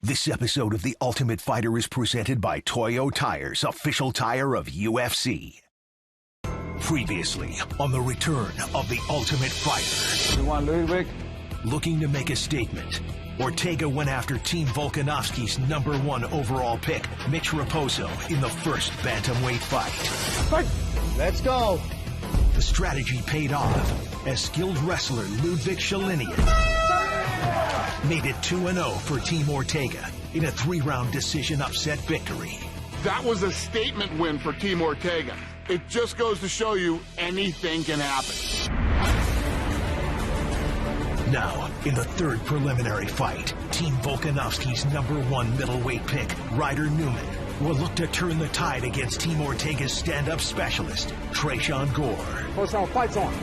This episode of The Ultimate Fighter is presented by Toyo Tires, official tire of UFC. Previously on the return of The Ultimate Fighter. You want Ludwig? Looking to make a statement, Ortega went after Team Volkanovski's #1 overall pick, Mitch Raposo, in the first bantamweight fight. Fight! Let's go! The strategy paid off as skilled wrestler Ludwig Shalinian made it 2-0 for Team Ortega in a 3-round decision upset victory. That was a statement win for Team Ortega. It just goes to show you anything can happen. Now, in the third preliminary fight, Team Volkanovski's #1 middleweight pick, Ryder Newman, will look to turn the tide against Team Ortega's stand-up specialist, Tresean Gore. First round, fight's on.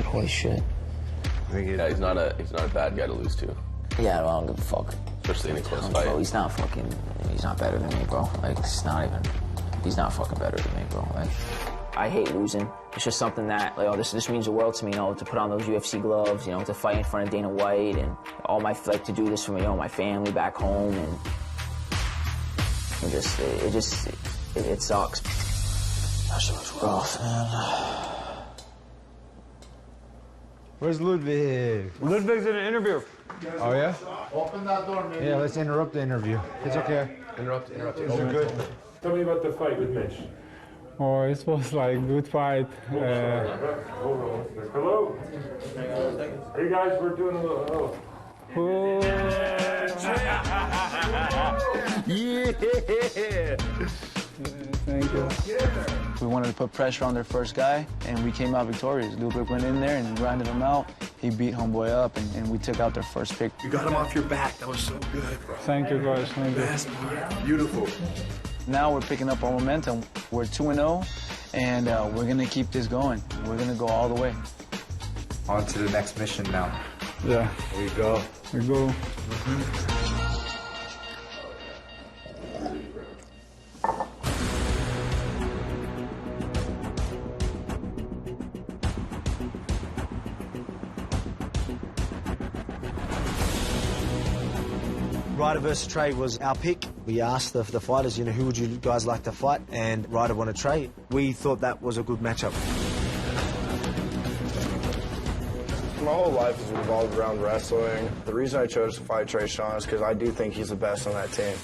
Holy shit. Yeah, he's not a bad guy to lose to. Yeah, well, I don't give a fuck. Especially in a close fight. Bro, he's not better than me, bro. Like, he's not fucking better than me, bro. Like, I hate losing. It's just something that, like, this means the world to me, to put on those UFC gloves, to fight in front of Dana White and to do this for me, my family back home, and it sucks. That shit was rough, man. Where's Ludwig? Ludwig's in an interview. Oh, yeah? Open that door, man. Yeah, let's interrupt the interview. It's okay. Interrupt. Is it good? Tell me about the fight with Mitch. Oh, it was like a good fight. Hold on. Hello? Hey guys, we're doing a little. Yeah! Thank you. We wanted to put pressure on their first guy, and we came out victorious. Ludwig went in there and grinded him out. He beat homeboy up, and we took out their first pick. You got him off your back. That was so good, bro. Thank you, guys. Thank you. Best part. Beautiful. Now we're picking up our momentum. We're 2-0, and we're going to keep this going. We're going to go all the way. On to the next mission now. Yeah. Here we go. We go. Ryder versus Trey was our pick. We asked the fighters, who would you guys like to fight? And Ryder wanted Trey. We thought that was a good matchup. My whole life has revolved around wrestling. The reason I chose to fight Tresean is because I do think he's the best on that team.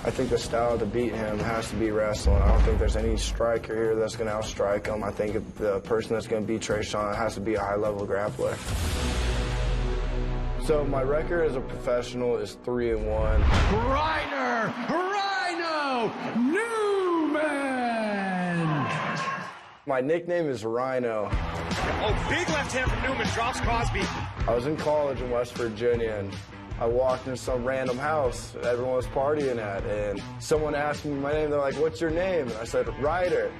I think the style to beat him has to be wrestling. I don't think there's any striker here that's going to outstrike him. I think if the person that's going to beat Tresean has to be a high-level grappler. So my record as a professional is 3-1. Ryder Rhino Newman! My nickname is Rhino. Oh, big left hand from Newman, drops Crosby. I was in college in West Virginia, and I walked into some random house everyone was partying at, and someone asked me my name. They're like, "What's your name?" And I said, "Ryder."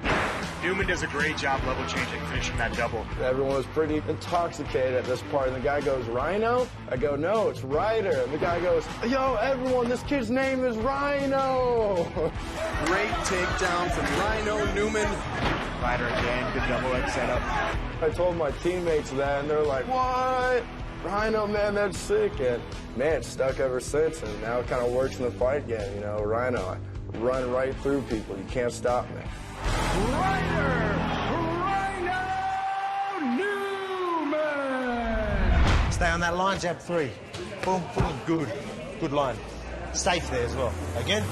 Newman does a great job level changing, finishing that double. Everyone was pretty intoxicated at this party, and the guy goes, "Rhino?" I go, "No, it's Ryder." And the guy goes, "Yo, everyone, this kid's name is Rhino." Great takedown from Rhino Newman. Ryder again, good double leg setup. I told my teammates that, and they're like, "What? Rhino, man, that's sick." And man, it's stuck ever since, and now it kind of works in the fight game. Rhino, I run right through people. You can't stop me. Ryder Rhino Newman! Stay on that line, jab 3. Boom, boom, good. Good line. Safe there as well. Again.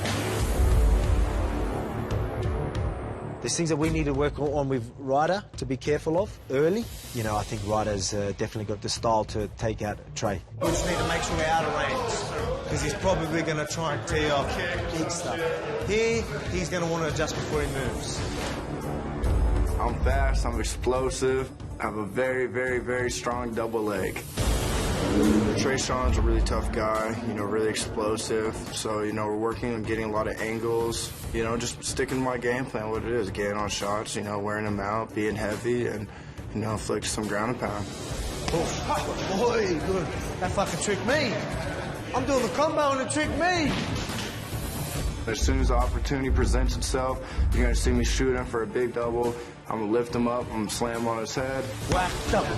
There's things that we need to work on with Ryder to be careful of early. You know, I think Ryder's definitely got the style to take out Trey. We just need to make sure we're out of range, because he's probably going to try and tee off big stuff. Here, he's going to want to adjust before he moves. I'm fast, I'm explosive, I have a very, very, very strong double leg. Trey Sean's a really tough guy, you know, really explosive. So, you know, we're working on getting a lot of angles, you know, just sticking to my game plan, what it is, getting on shots, you know, wearing them out, being heavy, and, you know, inflict some ground and pound. Oh, boy, good. That fucking tricked me. I'm doing the combo and it tricked me. As soon as the opportunity presents itself, you're going to see me shoot him for a big double. I'm going to lift him up, I'm going to slam him on his head. Whack, double.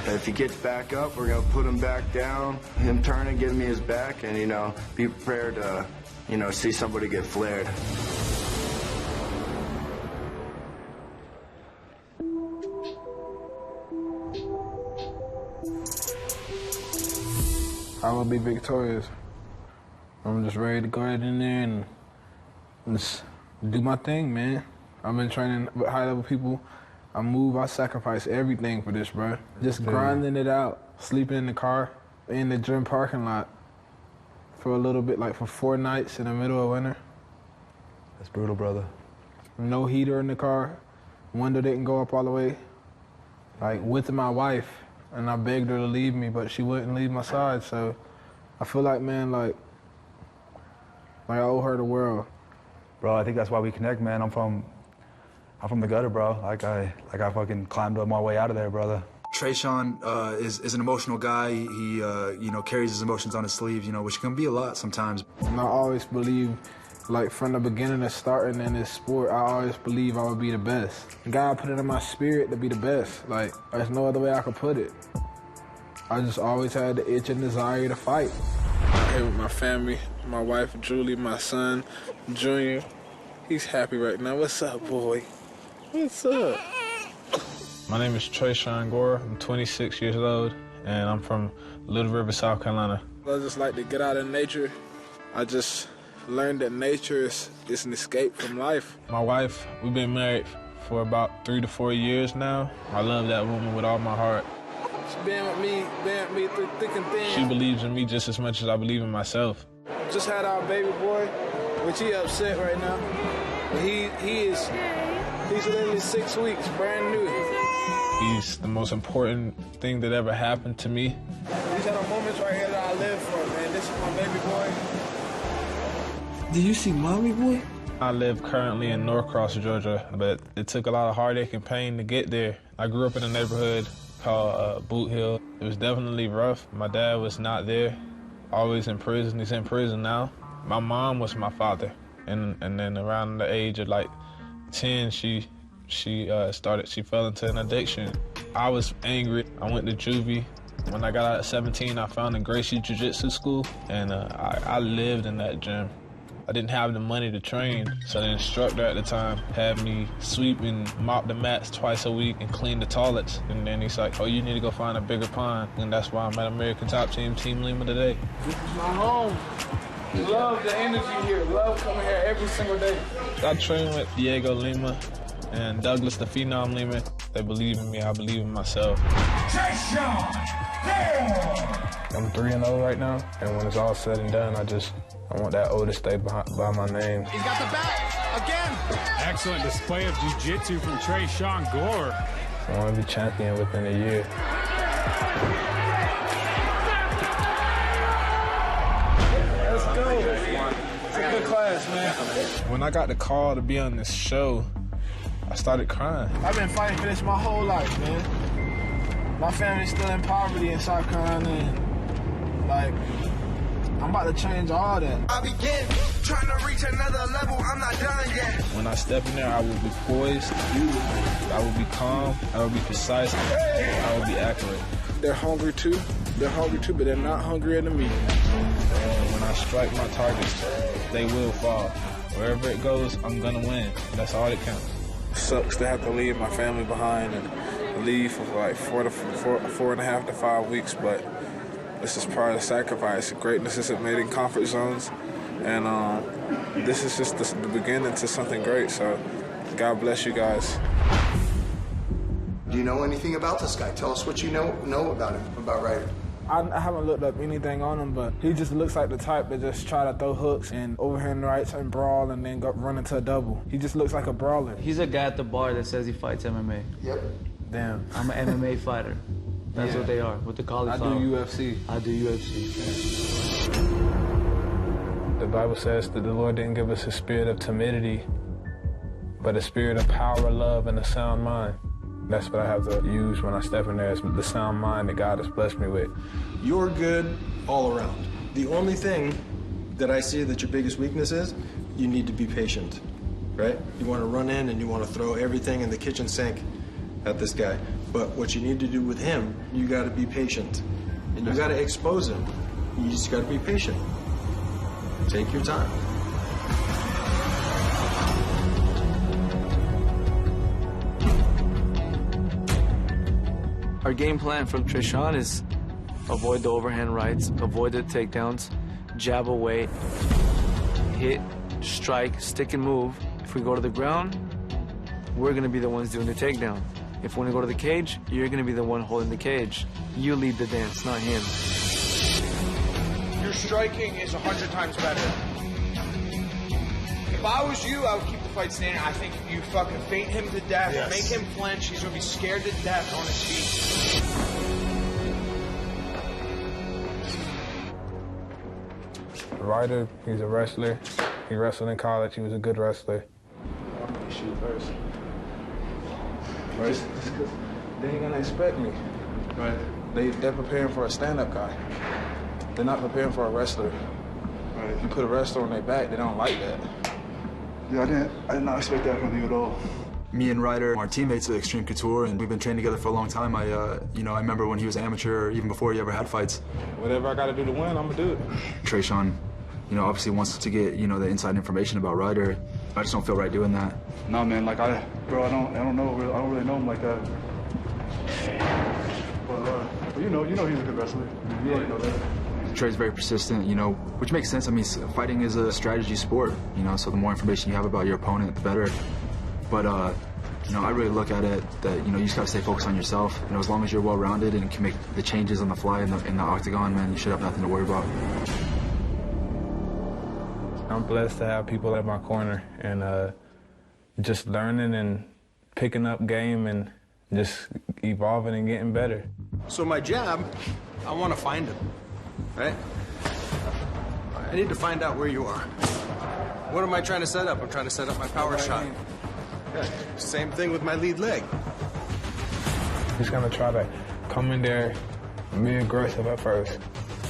And if he gets back up, we're going to put him back down, him turning, give me his back, and, you know, be prepared to, you know, see somebody get flared. I will be victorious. I'm just ready to go right in there and just do my thing, man. I've been training with high-level people. I sacrifice everything for this, bro. Just grinding it out, sleeping in the car, in the gym parking lot for a little bit, like for 4 nights in the middle of winter. That's brutal, brother. No heater in the car. Window didn't go up all the way. Like, with my wife, and I begged her to leave me, but she wouldn't leave my side, so I feel like, man, like I owe her the world. Bro, I think that's why we connect, man. I'm from the gutter, bro. Like I fucking climbed up my way out of there, brother. Trey Sean is an emotional guy. He you know, carries his emotions on his sleeves, you know, which can be a lot sometimes. And I always believe, like, from the beginning of starting in this sport, I always believe I would be the best. God put it in my spirit to be the best. Like, there's no other way I could put it. I just always had the itch and desire to fight. I'm here with my family, my wife, Julie, my son, Junior. He's happy right now. What's up, boy? What's up? My name is Trey Sean Gore. I'm 26 years old, and I'm from Little River, South Carolina. I just like to get out in nature. I just learned that nature is an escape from life. My wife, we've been married for about 3 to 4 years now. I love that woman with all my heart. She's been with me through thick and thin. She believes in me just as much as I believe in myself. Just had our baby boy, which he upset right now. But he's literally 6 weeks, brand new. He's the most important thing that ever happened to me. These are the moments right here that I live for, man. This is my baby boy. Did you see mommy, boy? I live currently in Norcross, Georgia, but it took a lot of heartache and pain to get there. I grew up in a neighborhood called Boot Hill. It was definitely rough. My dad was not there, always in prison. He's in prison now. My mom was my father, and then around the age of like 10, she fell into an addiction. I was angry. I went to juvie. When I got out at 17, I found a Gracie Jiu-Jitsu school, and I lived in that gym. I didn't have the money to train, so the instructor at the time had me sweep and mop the mats twice a week and clean the toilets. And then he's like, oh, you need to go find a bigger pond. And that's why I'm at American Top Team, Team Lima today. This is my home. Love the energy here. Love coming here every single day. I train with Diego Lima and Douglas the Phenom Lima. They believe in me, I believe in myself. I'm 3-0 right now, and when it's all said and done, I want that O to stay by my name. He's got the bat again. Excellent display of jiu-jitsu from Trey Sean Gore. I want to be champion within a year. Let's go. It's a good class, man. When I got the call to be on this show, I started crying. I've been fighting for this my whole life, man. My family's still in poverty in South Carolina. And, like, I'm about to change all that. I begin trying to reach another level. I'm not done yet. When I step in there, I will be poised. I will be calm. I will be precise. I will be accurate. They're hungry too. But they're not hungrier than me. And when I strike my targets, they will fall. Wherever it goes, I'm gonna win. That's all that counts. It sucks to have to leave my family behind and leave for like 4.5 to 5 weeks, but this is part of the sacrifice. Greatness isn't made in comfort zones, and this is just the beginning to something great, so God bless you guys. Do you know anything about this guy? Tell us what you know about him, about Ryder. I haven't looked up anything on him, but he just looks like the type that just try to throw hooks and overhand rights and brawl and then go run into a double. He just looks like a brawler. He's a guy at the bar that says he fights MMA. Yep. Damn. I'm an MMA fighter. That's what they are, with the cauliflower. I do UFC. I do UFC. The Bible says that the Lord didn't give us a spirit of timidity, but a spirit of power, love, and a sound mind. That's what I have to use when I step in there, is the sound mind that God has blessed me with. You're good all around. The only thing that I see that your biggest weakness is, you need to be patient, right? You want to run in and you want to throw everything in the kitchen sink at this guy. But what you need to do with him, you got to be patient. And you got to expose him. You just got to be patient. Take your time. Our game plan from Trishan is avoid the overhand rights, avoid the takedowns, jab away, hit, strike, stick and move. If we go to the ground, we're going to be the ones doing the takedown. If we want to go to the cage, you're going to be the one holding the cage. You lead the dance, not him. Your striking is 100 times better. If I was you, I would keep the fight standing. I think you fucking feint him to death, make him flinch. He's gonna be scared to death on his feet. Ryder, he's a wrestler. He wrestled in college. He was a good wrestler. I'm gonna shoot first. Right? They ain't gonna expect me. Right? They're preparing for a stand-up guy. They're not preparing for a wrestler. Right? You put a wrestler on their back, they don't like that. Yeah, I did not expect that from you at all. Me and Ryder are teammates at Extreme Couture, and we've been training together for a long time. I remember when he was amateur, even before he ever had fights. Whatever I got to do to win, I'm gonna do it. Trishan, obviously wants to get, the inside information about Ryder. I just don't feel right doing that. No, man, I don't know. I don't really know him like that. But you know he's a good wrestler. You already know that. Trey's very persistent, which makes sense. I mean, fighting is a strategy sport, so the more information you have about your opponent, the better. But, I really look at it that, you just got to stay focused on yourself. As long as you're well-rounded and can make the changes on the fly in the octagon, man, you should have nothing to worry about. I'm blessed to have people at my corner and just learning and picking up game and just evolving and getting better. So my jab, I want to find him, right? I need to find out where you are. What am I trying to set up? I'm trying to set up my power shot. Yeah, same thing with my lead leg. He's gonna try to come in there and be aggressive at first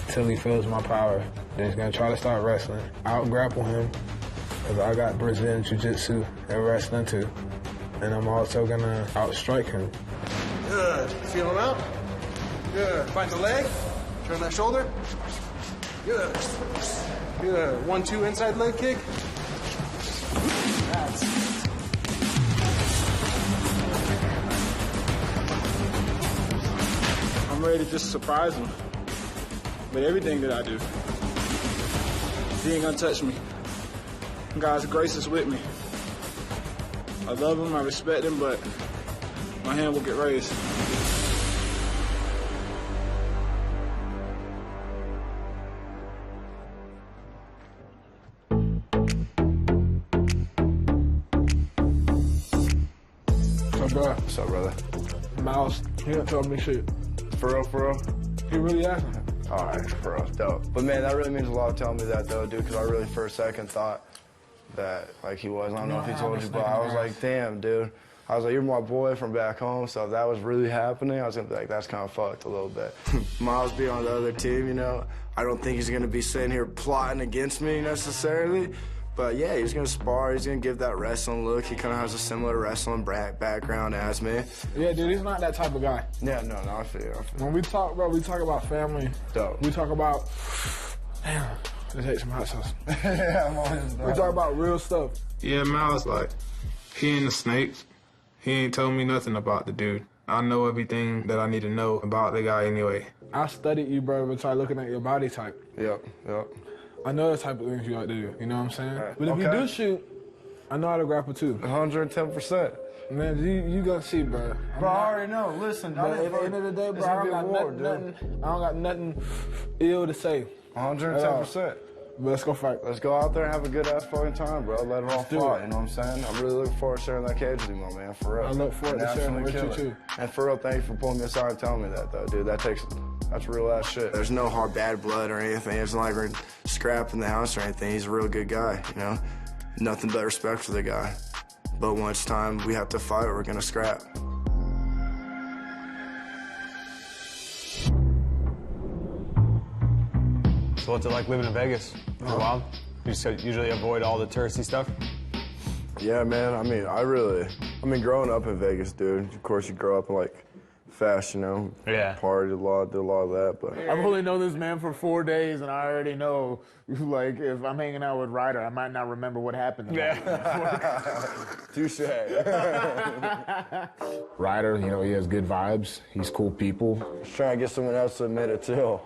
until he feels my power. Then he's gonna try to start wrestling. Out grapple him, because I got Brazilian Jiu-Jitsu and wrestling too. And I'm also gonna outstrike him. Good. Feel him out. Good. Find the leg. Turn that shoulder. Good. Good. 1-2 inside leg kick. That's I'm ready to just surprise him with everything that I do. He ain't gonna touch me. God's grace is with me. I love him, I respect him, but my hand will get raised. What's up, brother? Miles, he didn't tell me shit. For real? He really asked me. All right, for real, dope. But man, that really means a lot telling me that though, dude, because I really for a second thought that he was. I don't know if he told you, but I was like, damn, dude. I was like, you're my boy from back home, so if that was really happening, I was gonna be like, that's kind of fucked a little bit. Miles being on the other team, I don't think he's gonna be sitting here plotting against me necessarily. But yeah, he's gonna spar, he's gonna give that wrestling look. He kind of has a similar wrestling background as me. Yeah, dude, he's not that type of guy. Yeah, no, I feel you. When we talk, bro, we talk about family. Dope. We talk about, damn, let's take some hot sauce. Yeah, I'm always down. We talk about real stuff. Yeah, Miles, he ain't a snake. He ain't told me nothing about the dude. I know everything that I need to know about the guy anyway. I studied you, bro, by looking at your body type. Yep. I know the type of things you like to do, you know what I'm saying? Right. But if you do shoot, I know how to grapple too. 110%. Man, you gonna see, bro. Bro, I already know. Listen, but at the end of the day, bro, I don't got nothing ill to say. 110%. But let's go fight. Let's go out there and have a good ass fucking time, bro. Let it all fly, you know what I'm saying? I'm really looking forward to sharing that cage with you, my man, for real. I look forward to sharing it with you too. And for real, thank you for pulling me aside and telling me that, though, dude. That's real ass shit. There's no hard bad blood or anything. It's not like we're scrapping the house or anything. He's a real good guy, you know? Nothing but respect for the guy. But when it's time we have to fight, we're gonna scrap. So what's it like living in Vegas? Is it wild? You just usually avoid all the touristy stuff? Yeah, man. I mean, growing up in Vegas, dude, of course you grow up like fast, you know? Yeah. Partied a lot, did a lot of that, but... I've only known this man for 4 days, and I already know, like, if I'm hanging out with Ryder, I might not remember what happened. Touche. Ryder, you know, he has good vibes. He's cool people. Just trying to get someone else to admit it, too.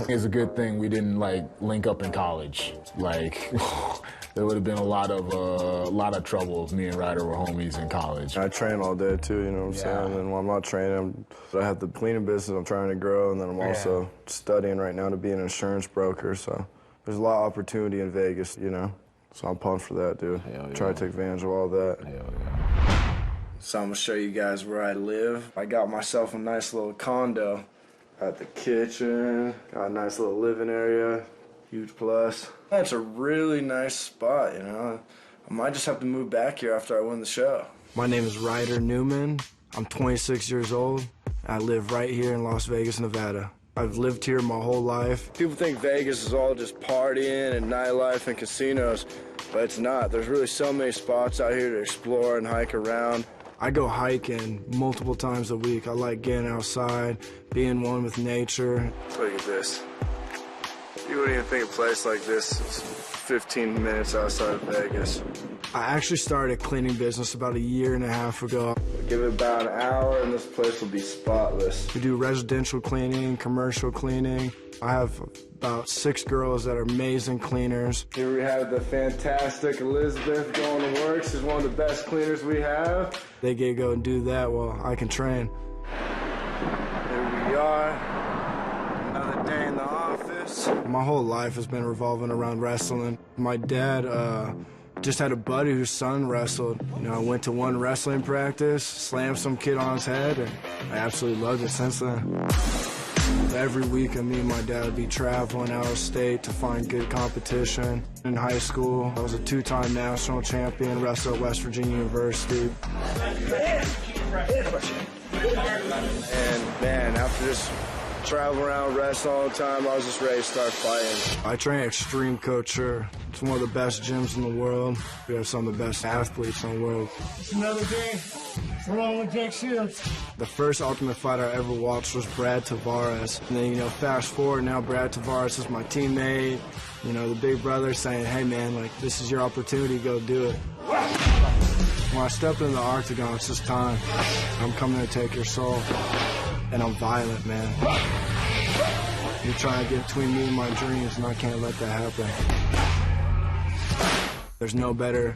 It's a good thing we didn't, like, link up in college. Like, there would have been a lot of trouble if me and Ryder were homies in college. I train all day, too, you know what I'm saying? And when I'm not training, I have the cleaning business I'm trying to grow, and then I'm also studying right now to be an insurance broker, so there's a lot of opportunity in Vegas, you know? So I'm pumped for that, dude. Try to take advantage of all that. So I'm gonna show you guys where I live. I got myself a nice little condo. Got the kitchen, got a nice little living area, huge plus. That's a really nice spot, you know? I might just have to move back here after I win the show. My name is Ryder Newman. I'm 26 years old. I live right here in Las Vegas, Nevada. I've lived here my whole life. People think Vegas is all just partying and nightlife and casinos, but it's not. There's really so many spots out here to explore and hike around. I go hiking multiple times a week. I like getting outside, being one with nature. Look at this. You wouldn't even think a place like this is 15 minutes outside of Vegas. I actually started a cleaning business about 1.5 years ago. Give it about an hour and this place will be spotless. We do residential cleaning, commercial cleaning. I have about 6 girls that are amazing cleaners. Here we have the fantastic Elizabeth going to work. She's one of the best cleaners we have. They get to go and do that while I can train. Here we are. Another day in the office. My whole life has been revolving around wrestling. My dad just had a buddy whose son wrestled. You know, I went to one wrestling practice, slammed some kid on his head, and I absolutely loved it since then. Every weekend, me and my dad would be traveling out of state to find good competition. In high school, I was a 2-time national champion, wrestled at West Virginia University. And man, after just traveling around, wrestling all the time, I was just ready to start fighting. I train at Extreme Couture. It's one of the best gyms in the world. We have some of the best athletes in the world. It's another day. What's wrong with Jack Shields? The first Ultimate Fighter I ever watched was Brad Tavares. And then, you know, fast forward, now Brad Tavares is my teammate. You know, the big brother saying, hey man, like, this is your opportunity, go do it. When I stepped in the octagon, it's just time. I'm coming to take your soul. And I'm violent, man. You're trying to get between me and my dreams, and I can't let that happen. There's no better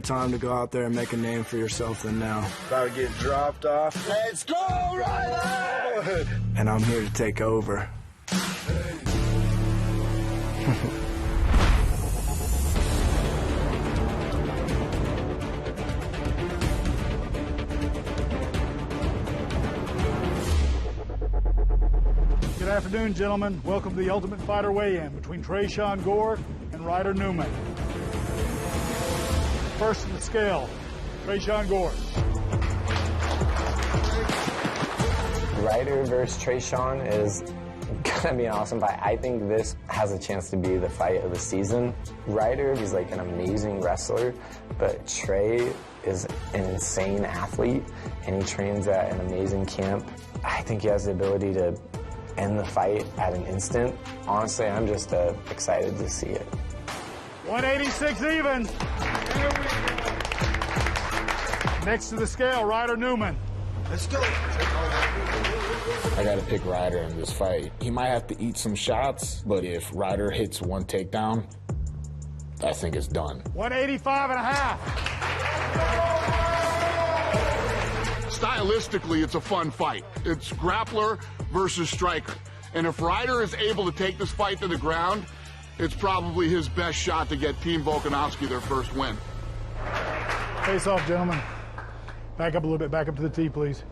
time to go out there and make a name for yourself than now. About to get dropped off. Let's go, Ryder! And I'm here to take over. Good afternoon, gentlemen. Welcome to the Ultimate Fighter weigh-in between Trayshawn Gore and Ryder Newman. First in the scale, Trayshawn Gore. Ryder versus Trayshawn is gonna be an awesome fight. I think this has a chance to be the fight of the season. Ryder is like an amazing wrestler, but Trey is an insane athlete, and he trains at an amazing camp. I think he has the ability to end the fight at an instant. Honestly, I'm just excited to see it. 186 even. Next to the scale, Ryder Newman. Let's go. I gotta pick Ryder in this fight. He might have to eat some shots, but if Ryder hits one takedown, I think it's done. 185 and a half. Stylistically, it's a fun fight. It's grappler versus striker. And if Ryder is able to take this fight to the ground, it's probably his best shot to get Team Volkanovski their first win. Face off, gentlemen. Back up a little bit. Back up to the tee, please.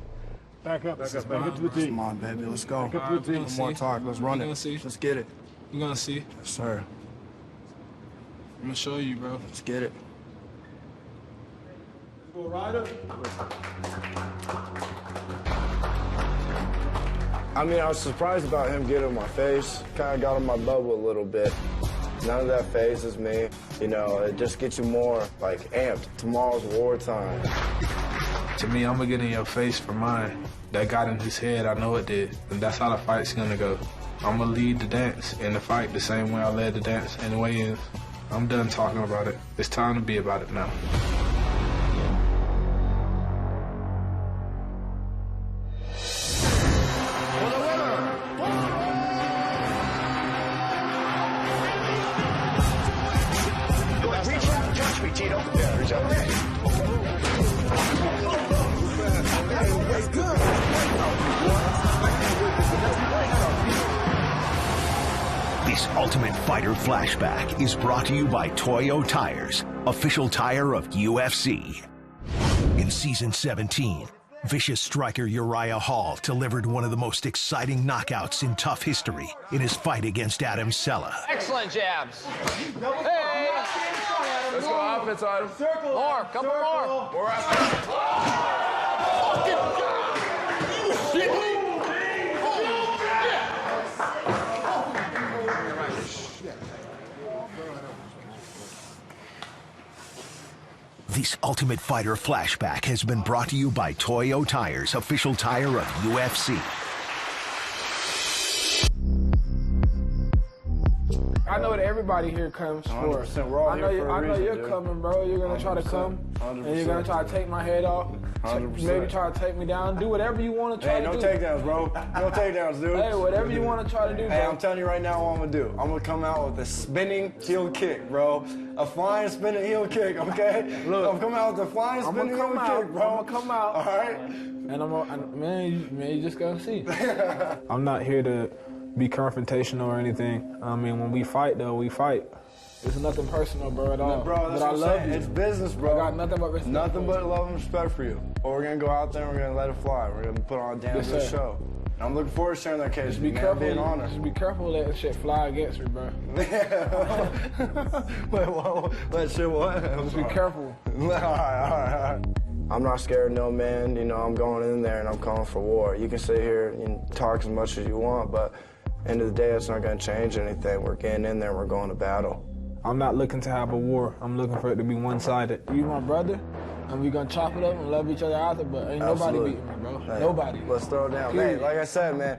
Back up. Back up to the tee. Come on, baby. Let's go. Back up to the tee. One more talk. Let's run it. Let's get it. You gonna see? Yes, sir. I'm gonna show you, bro. Let's get it. Go, Ryder. I mean, I was surprised about him getting in my face. Kind of got in my bubble a little bit. None of that phases me. You know, it just gets you more, like, amped. Tomorrow's wartime. To me, I'm gonna get in your face for mine. That got in his head, I know it did. And that's how the fight's gonna go. I'm gonna lead the dance in the fight the same way I led the dance in the weigh-ins. I'm done talking about it. It's time to be about it now. Reach out and touch me, Tito. Yeah, reach out. That's good. This Ultimate Fighter flashback is brought to you by Toyo Tires, official tire of UFC. In Season 17, vicious striker Uriah Hall delivered one of the most exciting knockouts in tough history in his fight against Adam Sella. Excellent jabs. Hey! Let's go offense on him. More, couple more. More offense. This Ultimate Fighter flashback has been brought to you by Toyo Tires, official tire of UFC. I know that everybody here comes for. 100%. We're all I know, here for a I know reason, you're dude. coming, bro. You're gonna try to come, 100%. and you're gonna try to take my head off. 100%. Maybe try to take me down. Do whatever you want to try Hey, to no do. takedowns, bro. No takedowns, dude. Hey, whatever you want to try to do, Hey, bro. I'm telling you right now what I'm gonna do. I'm gonna come out with a spinning heel kick, bro. A flying spinning heel kick, okay? Look, I'm coming out with a flying I'm spinning gonna heel come out. kick, bro. I'm gonna come out. All right? And man, you just gonna see. I'm not here to be confrontational or anything. I mean, when we fight, though, we fight. It's nothing personal, bro, at all. Bro, that's but I what I'm love saying. you. It's business, bro. I got nothing but respect. Nothing but love and respect for you. But we're gonna go out there and we're gonna let it fly. We're gonna put on a damn Yes, good sir. show. And I'm looking forward to sharing that case Just with be you, man. careful. Being honored. Just be careful letting shit fly against me, bro. Wait, what? Let shit what? Just be careful. All right. I'm not scared of no man. You know, I'm going in there and I'm calling for war. You can sit here and talk as much as you want, but end of the day, it's not going to change anything. We're getting in there and we're going to battle. I'm not looking to have a war. I'm looking for it to be one-sided. You my brother, and we gonna chop it up and love each other after, but ain't Absolutely. nobody beating me, bro. Hey, Nobody. Let's throw it down. Period. Man, like I said, man,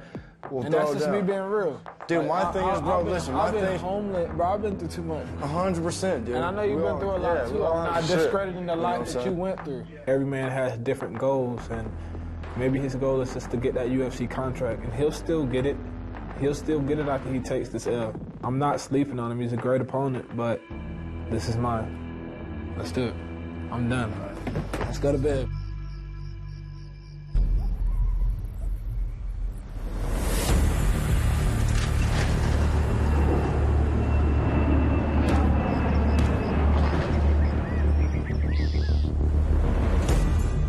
we'll And throw that's it just down. me being real. Dude, my thing is, bro, listen, my I've been thing... homeless, bro. I've been through too much. 100%, dude. And I know you've been through a lot, too. I'm not discrediting the life that you went through. Every man has different goals, and maybe his goal is just to get that UFC contract, and he'll still get it. He'll still get it after he takes this L. I'm not sleeping on him. He's a great opponent, but this is mine. Let's do it. I'm done. Let's go to bed.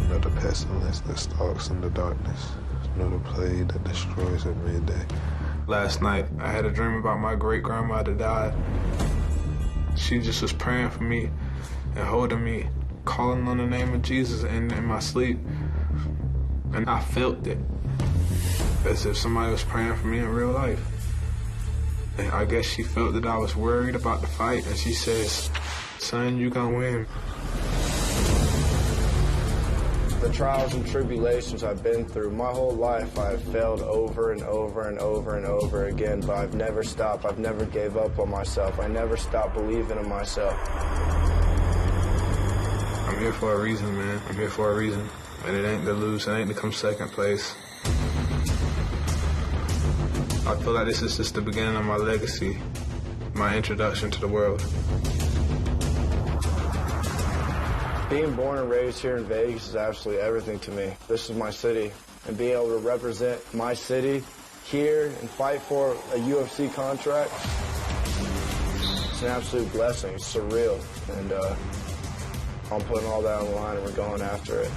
Know the pestilence that stalks in the darkness. Know the plague that destroys at midday. Last night, I had a dream about my great-grandma that died. She just was praying for me and holding me, calling on the name of Jesus in my sleep. And I felt it, as if somebody was praying for me in real life. And I guess she felt that I was worried about the fight, and she says, "Son, you gonna win." The trials and tribulations I've been through, my whole life I've failed over and over and over and over again, but I've never stopped. I've never gave up on myself. I never stopped believing in myself. I'm here for a reason, man. I'm here for a reason. And it ain't to lose, it ain't to come second place. I feel like this is just the beginning of my legacy, my introduction to the world. Being born and raised here in Vegas is absolutely everything to me. This is my city, and being able to represent my city here and fight for a UFC contract, it's an absolute blessing. It's surreal, and I'm putting all that on the line, and we're going after it.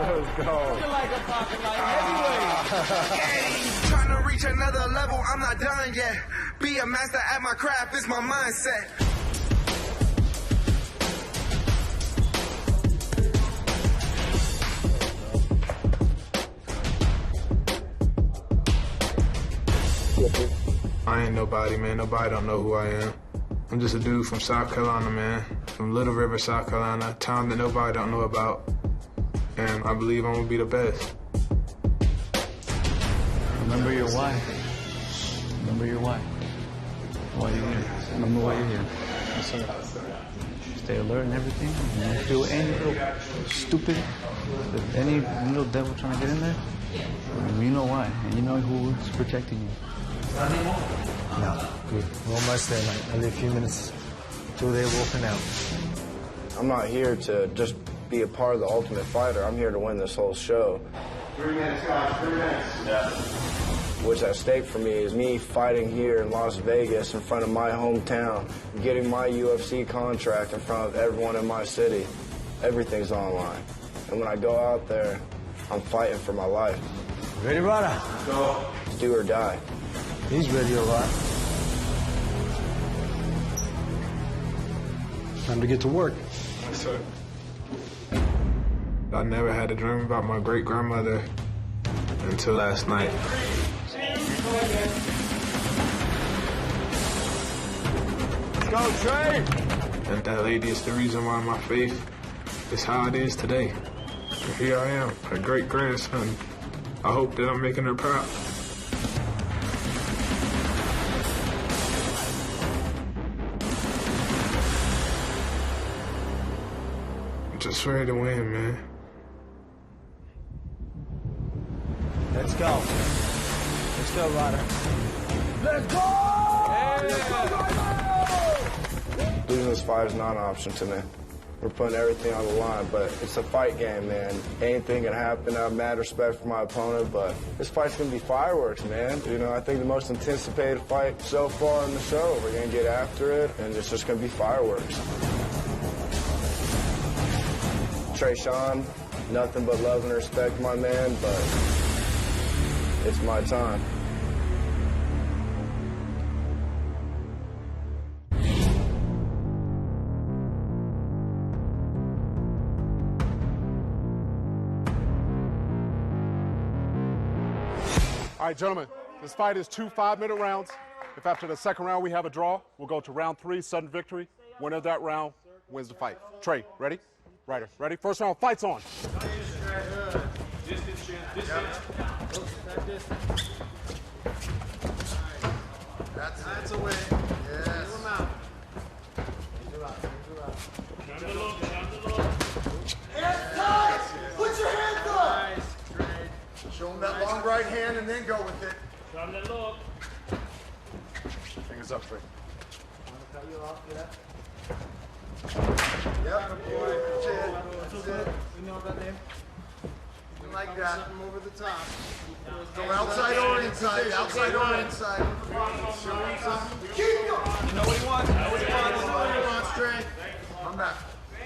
Let's go. You're like a pocket like heavyweight. Trying to reach another level, I'm not done yet. Be a master at my craft is my mindset. I ain't nobody, man. Nobody don't know who I am. I'm just a dude from South Carolina, man. From Little River, South Carolina, a town that nobody don't know about. And I believe I'm gonna be the best. Remember your why. Remember your why. Why you're here. Remember why you're here. Yes, sir. Stay alert and everything. And if you feel any little stupid, if any little devil trying to get in there, you know why. And you know who's protecting you. No, good. We're almost there, mate. Only a few minutes till they're walking out. I'm not here to just be a part of the Ultimate Fighter. I'm here to win this whole show. 3 minutes, guys. 3 minutes. Yeah. What's at stake for me is me fighting here in Las Vegas in front of my hometown, getting my UFC contract in front of everyone in my city. Everything's online. And when I go out there, I'm fighting for my life. Ready, Ryder? Go. Do or die. He's ready, all right. Time to get to work. Yes, sir. I never had a dream about my great-grandmother until last night. Let's go, Trey! And that lady is the reason why my faith is how it is today. And here I am, her great-grandson. I hope that I'm making her proud. Just ready to win, man. Let's go. Let's go, Ryder. Let's go! Losing this fight is not an option to me. We're putting everything on the line, but it's a fight game, man. Anything can happen. I have mad respect for my opponent, but this fight's gonna be fireworks, man. You know, I think the most anticipated fight so far in the show. We're gonna get after it, and it's just gonna be fireworks. Trey Sean, nothing but love and respect, my man, but it's my time. All right, gentlemen, this fight is 2 5-minute rounds. If after the second round we have a draw, we'll go to round 3, sudden victory. Winner of that round wins the fight. Trey, ready? Ryder, ready? First round, fight's on. That's a win. Yes. Hands tight! Put your hands up! Show him that long right hand and then go with it. Fingers up, Trey. Yep, good boy. That's it. We know about him. Like that. Something over the top. Go outside or inside. Outside or inside. Show him something. Keep going. You know what he wants. You know what he wants. You know what he wants, Trey. Come back.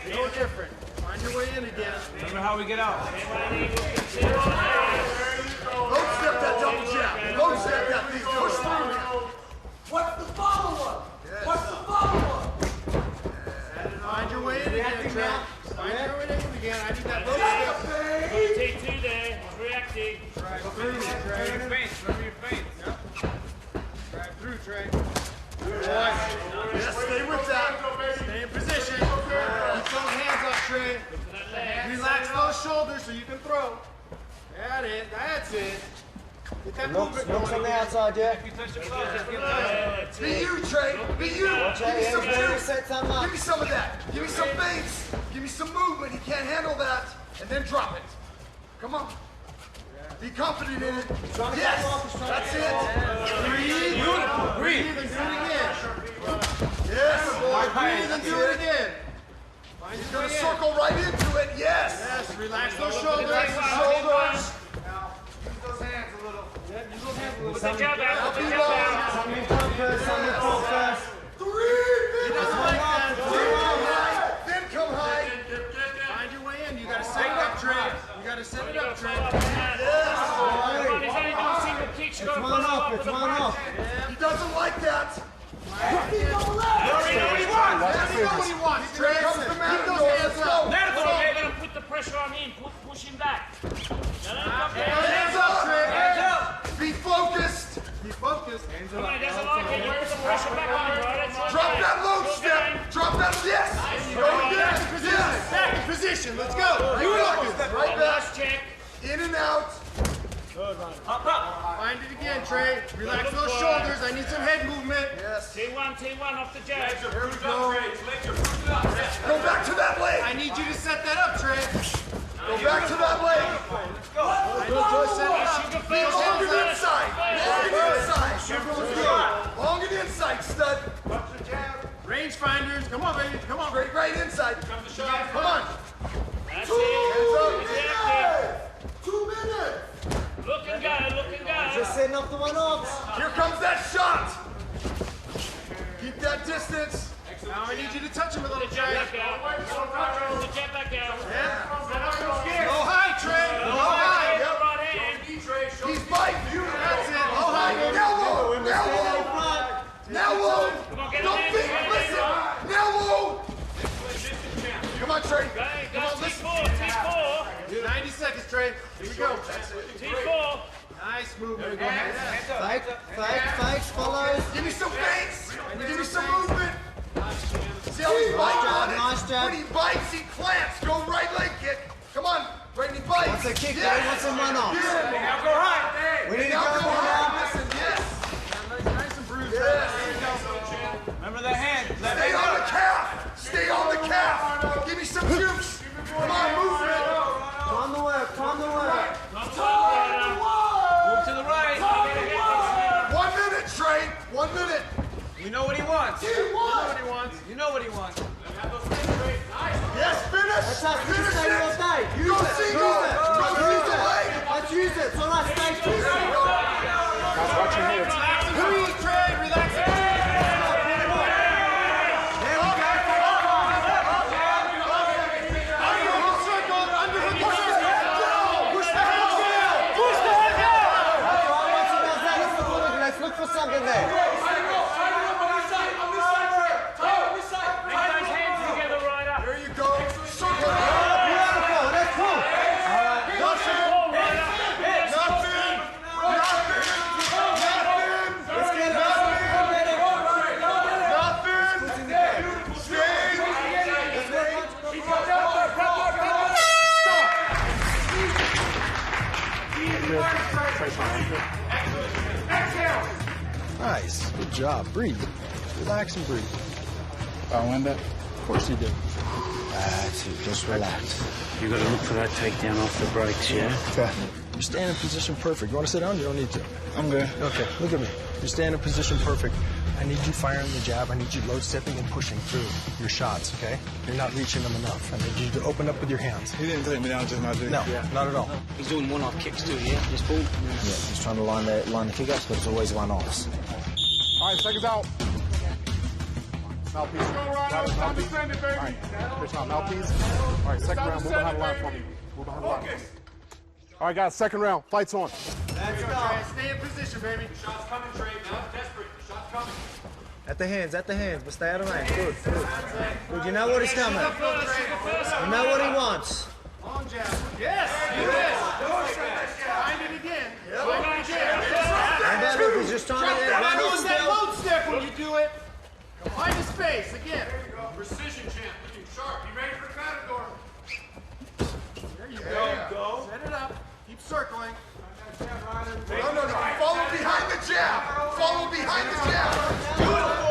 No different. Find your way in again. Remember how we get out. Low step that double jab. Low step that thing. Push through. What's the follow-up? What's the follow-up? Find your way in again, Trey. Find your way in again. I need that low step. Take 2 there. Reacting. Drive through, Trey. Remember your feints. Remember your feints. Yep. Drive through, Trey. Good boy. Yes, stay with that. Stay in position. Keep those hands up, Trey. Relax those shoulders so you can throw. That's it. Looks on the outside, yeah. Be you, Trey. Be you. Watch out, Give me some everybody juice. set something up. Give me some of that. Give me some feints. Give me some movement. He can't handle that. And then drop it. Come on. Be confident in it. Yes. That's it. Breathe. Breathe and do it again. Yes, boy. Breathe and do it again. He's going to circle right into it. Yes. Yes. Relax those shoulders. Relax the shoulders. Now, use those hands a little. Use those hands a little. Put the jab out. Put the jab out. Some move front first, some move front first. He doesn't like that. Then come high. Find your way in. You got to set it up, Trey. You got to set it up, Trey. Yes. He's only doing single kicks. It's one off, it's one off. He doesn't like that. You already know what he wants. You know what he wants. Trey comes the Matador. Let's go. You're going to put the pressure on him. Push him back. Hands up, Trey. Hands up. Be focused. Be focused. Come on, he doesn't like it. You put the pressure back on him, right? Drop that load step. Drop that. Yes. Go again. Yes. Back in position. Let's go. You focus. Right back. Check. In and out. Find it again, Trey. Relax those shoulders. I need some head movement. Yes. T1 off the jab. There we go. Go back to that leg. I need you to set that up, Trey. Go back to that leg. Let's go. I need you to set it up. Be long and inside. Long and inside. Long and inside, stud. Range finders. Come on, baby. Come on. Right inside. Come on. That's it. Exactly. 2 minutes. Looking good. Just setting up the one off. Here comes that shot. Keep that distance. Now I need you to touch him a little, Trey. Back out. Pull the jab back out. Go high, Trey. Go high. He's biting. That's it. Go high. Now low. Now low. Now low. Don't think. Listen. Now low. Come on, Trey. Come on, listen. T4. 90 seconds, Trey. Here we go. T4. Nice movement. Fakes, follows. Give me some feints. Give me some movement. See how he bites on it? Nice jab. When he bites, he clamps. Go right leg kick. Come on. Right, he bites. What's a kick, yes. Dave? What's a run-off? Yeah. Now go high. We need to Now go go now. high. Listen, yes. Nice and bruised. Yes. Remember the hand. Stay on the calf. Stay on the calf. Give me some juice. Come on, movement. Time to work, time to work. Move to the right. 1 minute, Trey. 1 minute. You know what he wants. He wants. You know what he wants. Yes, finish. That's us, we Finish stay all it. day. Go single. Go use the leg. Let's use it. It's all right, stay true. Guys, watch your head. Breathe, Trey. Relax it. Let's look for something there. There you go. Circle. Beautiful, that's cool. Let's get it. Nice. Good job. Breathe. Relax and breathe. I win that? Of course you did. That's it. Just relax. You gotta look for that takedown off the brakes, yeah? Okay. You're staying in position perfect. You want to sit down? You don't need to. I'm good. Okay, look at me. You're staying in position perfect. I need you firing the jab. I need you load stepping and pushing through your shots, okay? You're not reaching them enough. I need you to open up with your hands. He didn't take me down, just not doing No, not at all. He's doing one-off kicks too, yeah? Just boom. Yeah, he's trying to line the kick-ups, but it's always one-offs. All right, seconds out. Mouthpiece. Mouthpiece. All right, pitch on mouthpiece. All right, second round. Move behind the line for me. Move behind the line. All right, guys, second round. Fights on. Let's go. Stay in position, baby. Shots coming, Trey. Not desperate. Shots coming. At the hands, but stay out of range. Good, good. Good, you know what he's coming. You know what he wants. Long jab. Yes, find it again. Find it again. And then look, he's just trying to run on that still. load step when you do it. Find the space again. There you go. Precision champ. Looking sharp. You ready for the Matador? There you go. Set it up. Keep circling. No. follow behind the jab. Beautiful.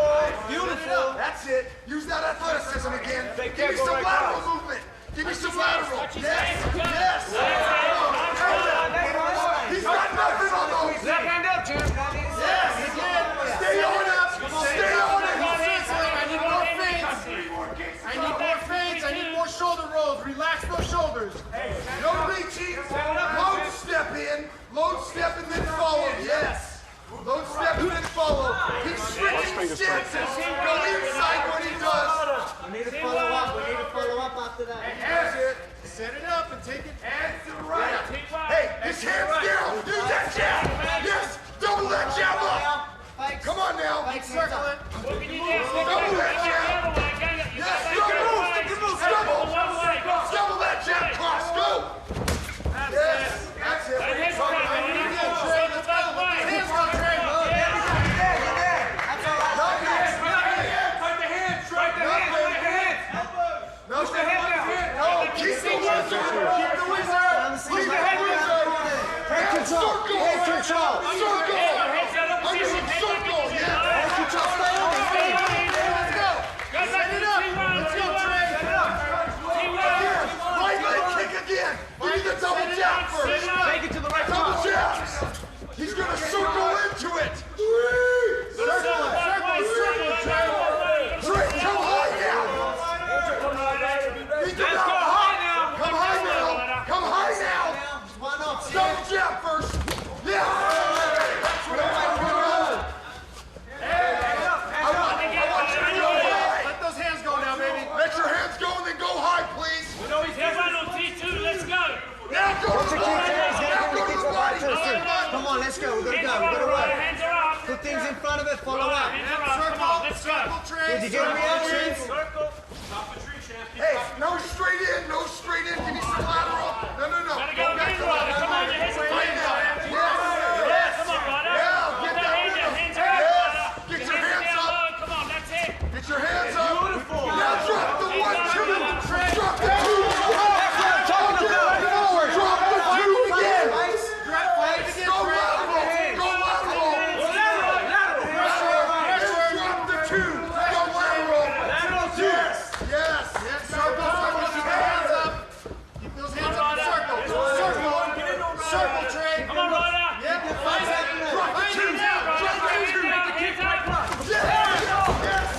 Beautiful. That's it. Use that athleticism again. Give me some lateral movement. Give me some lateral. Yes. Yes. He's got nothing on those. Left hand up, Jim. Yes. Stay on it. Stay on it. I need more feints. I need more feints. I need more shoulder rolls. Relax those shoulders. No reaching. Load step in. Load step and then follow. Yes. Load step and then follow. He's switching stances. Go inside when he does. We need to follow up. We need to follow up after that. That's it. Set it up and take it. Hands to the right. Hey, his hands down. Use that jab. Yes. Double that jab up. Come on now. Circle it. Double that jab. Yes. Double. Double that jab. Cross. Go. Yes. That's it. He's gonna circle into it. Circle. Drake, come high now. Come high now. Come high now. Double jab first. Yeah. That's what I want to do. I want you to go high. Let those hands go now, baby. Let your hands go and then go high, please. We know he's got on T2. Let's go. Now go to the body. Now go to the body. Come on, let's go. We're gonna go. We're gonna run. Hands are up. Put things in front of it. Follow up. Let's go. Did you get reactions? Hey, no straight in. No straight in. Give me some lateral. No. Go back to lateral. Come on, your head's Right now. Yes. Yes. Come on, Ryder. Yeah, get that Hands rhythm. up. Yes. Get your hands down up. low. Come on, that's it. Get your hands up. Beautiful. Now drop the 1-2. Drop the 2. Drop the 2 again. Go lateral. Go lateral. Drop the 2. Go lateral. Yes. Circle. Keep your hands up. Keep those hands up in circle. Circle, Trey. Come on, Ryder. Yep. Drop the 2. Drop the 2. Hands up. Yes.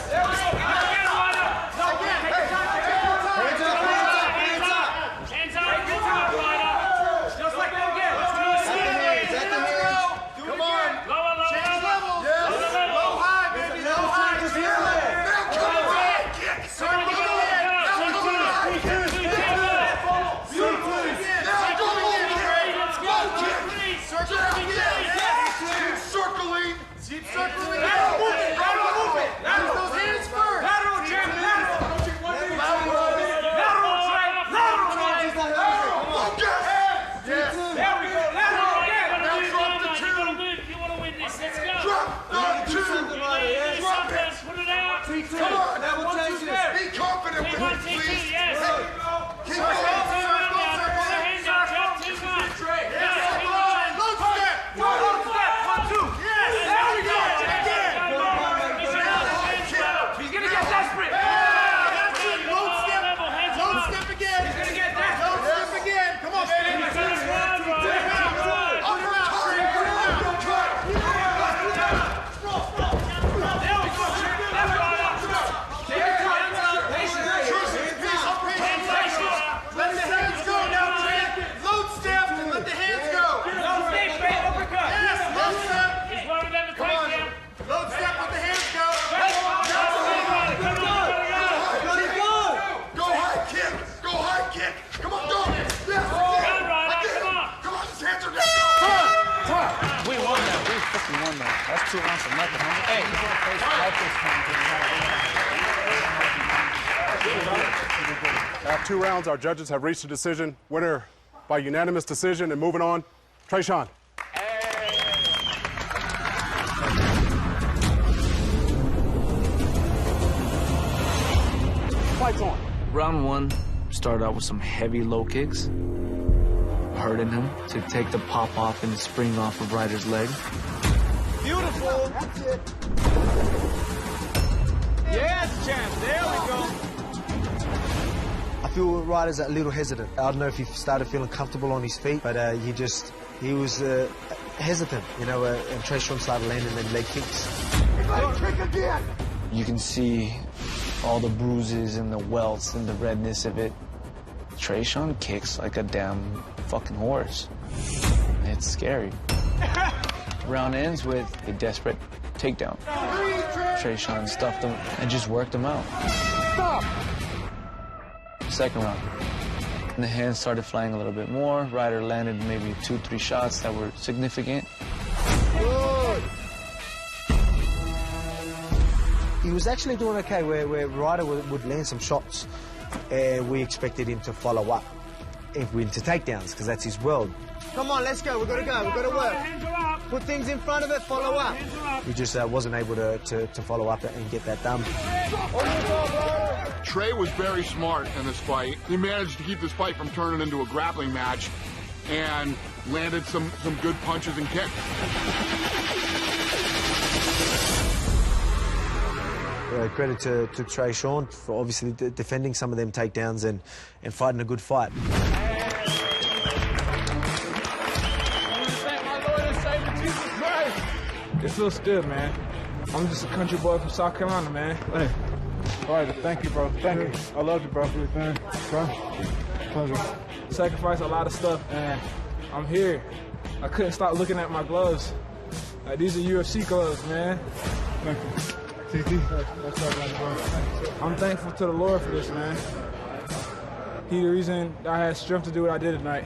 Hands up. Ryder. Just like that again. Come on. Lower. Change levels. Yes. Low, high, baby. Low, high. Just here. Now come on. High kick. Circle again. Now come on. High kick. Beautiful again. Now go low kick. Let's go. Low kick. Circle again. Keep circling. Keep circling. Lateral movement. Lateral movement. Use those hands first. Lateral, Jim. Lateral. Lateral, Trey. Lateral, Trey. Focus. Yes. There we go. Lateral again. Now drop the 2. If you want to win this, let's go. Drop the 2. Drop it. Put it out. Come on. Be confident with it, T2, please. yes. Keep going. He's gonna get desperate. Load step again. He's gonna get desperate. Load step again. Come on, baby. Let the hands go now, Trey. Load step and let the hands go. Load step, straight uppercut. Yes, load step. He's worried about the Come on. takedown. Load step, let the hands go. Go high kick. Go high kick. Come on, go. Yes. Come on, his hands are down. We won that. We fucking won that. That's 2 rounds of nothing, homie. After 2 rounds, our judges have reached a decision. Winner by unanimous decision. And moving on, Trayshawn. Fights on. Round 1 started out with some heavy low kicks, hurting him to take the pop off and spring off of Ryder's leg. Beautiful. That's it. Yes, champ. There we go. I feel Ryder's a little hesitant. I don't know if he started feeling comfortable on his feet, but he was hesitant, you know, and Trayshawn started landing them leg kicks. Kick again. You can see all the bruises and the welts and the redness of it. Trayshawn kicks like a damn fucking horse. It's scary. Round ends with a desperate takedown. Trayshawn stuffed him and just worked him out. Stop. Second round. And the hands started flying a little bit more. Ryder landed maybe 2-3 shots that were significant. Good. He was actually doing okay where Ryder would land some shots, and we expected him to follow up into takedowns, because that's his world. Come on, let's go. We've got to go. We've got to work. Put things in front of it, follow up. He just wasn't able to follow up and get that done. Trey was very smart in this fight. He managed to keep this fight from turning into a grappling match and landed some good punches and kicks. Credit to Trayshawn for obviously defending some of them takedowns and fighting a good fight. It feels good, man. I'm just a country boy from South Carolina, man. Hey. All right, thank you, bro. Thank you. I love you, bro. Everything. Pleasure. Sacrificed a lot of stuff, and I'm here. I couldn't stop looking at my gloves. Like, these are UFC gloves, man. Thank you. TT. What's up, bro? I'm thankful to the Lord for this, man. He the reason I had strength to do what I did tonight.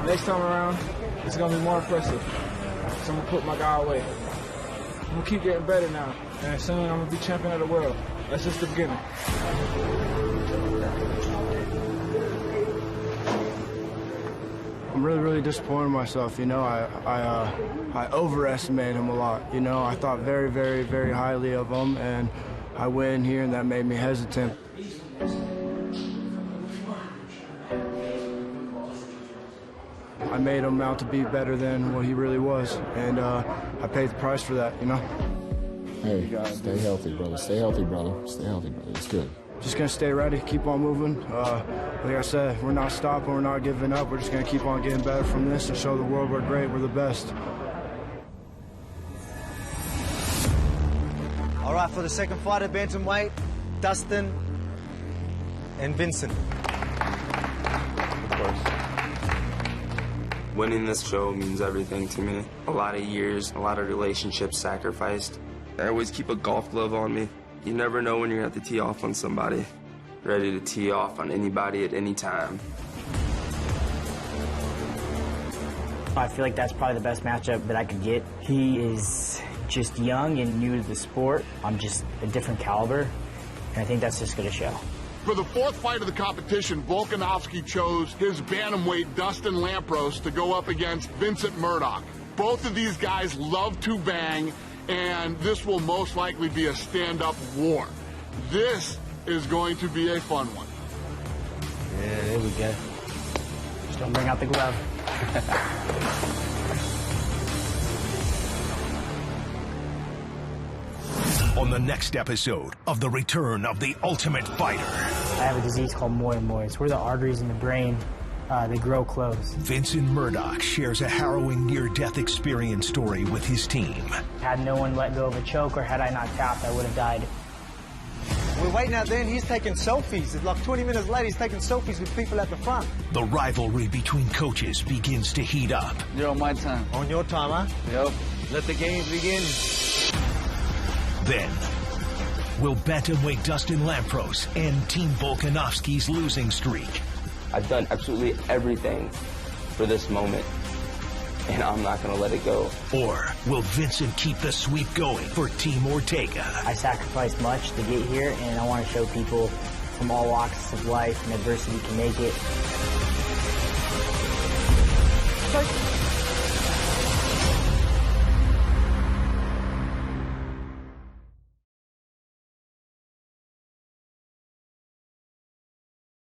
Next time around, it's gonna be more impressive. So I'm gonna put my guy away. I'm gonna keep getting better now, and soon I'm gonna be champion of the world. That's just the beginning. I'm really disappointed in myself. You know, I overestimated him a lot. You know, I thought very highly of him, and I went in here and that made me hesitant. I made him out to be better than what he really was, and I paid the price for that, you know? Hey, stay healthy, brother. Stay healthy, brother. Stay healthy, brother. It's good. Just gonna stay ready, keep on moving. Like I said, we're not stopping, we're not giving up. We're just gonna keep on getting better from this and show the world we're great, we're the best. All right, for the second fight at bantamweight, Dustin and Vincent. Of course. Winning this show means everything to me. A lot of years, a lot of relationships sacrificed. I always keep a golf glove on me. You never know when you're going to have to tee off on somebody. Ready to tee off on anybody at any time. I feel like that's probably the best matchup that I could get. He is just young and new to the sport. I'm just a different caliber, and I think that's just going to show. For the fourth fight of the competition, Volkanovski chose his bantamweight Dustin Lampros to go up against Vincent Murdoch. Both of these guys love to bang, and this will most likely be a stand-up war. This is going to be a fun one. Yeah, there we go. Just don't bring out the glove. On the next episode of The Return of the Ultimate Fighter. I have a disease called moi. It's where the arteries in the brain, they grow closed. Vincent Murdoch shares a harrowing near-death experience story with his team. Had no one let go of a choke, or had I not tapped, I would have died. We're waiting out there and he's taking selfies. It's like 20 minutes later, he's taking selfies with people at the front. The rivalry between coaches begins to heat up. You're on my time. On your time, huh? Yep. Let the games begin. Then, will bantamweight Dustin Lampros end Team Volkanovski's losing streak? I've done absolutely everything for this moment, and I'm not going to let it go. Or will Vincent keep the sweep going for Team Ortega? I sacrificed much to get here, and I want to show people from all walks of life and adversity can make it.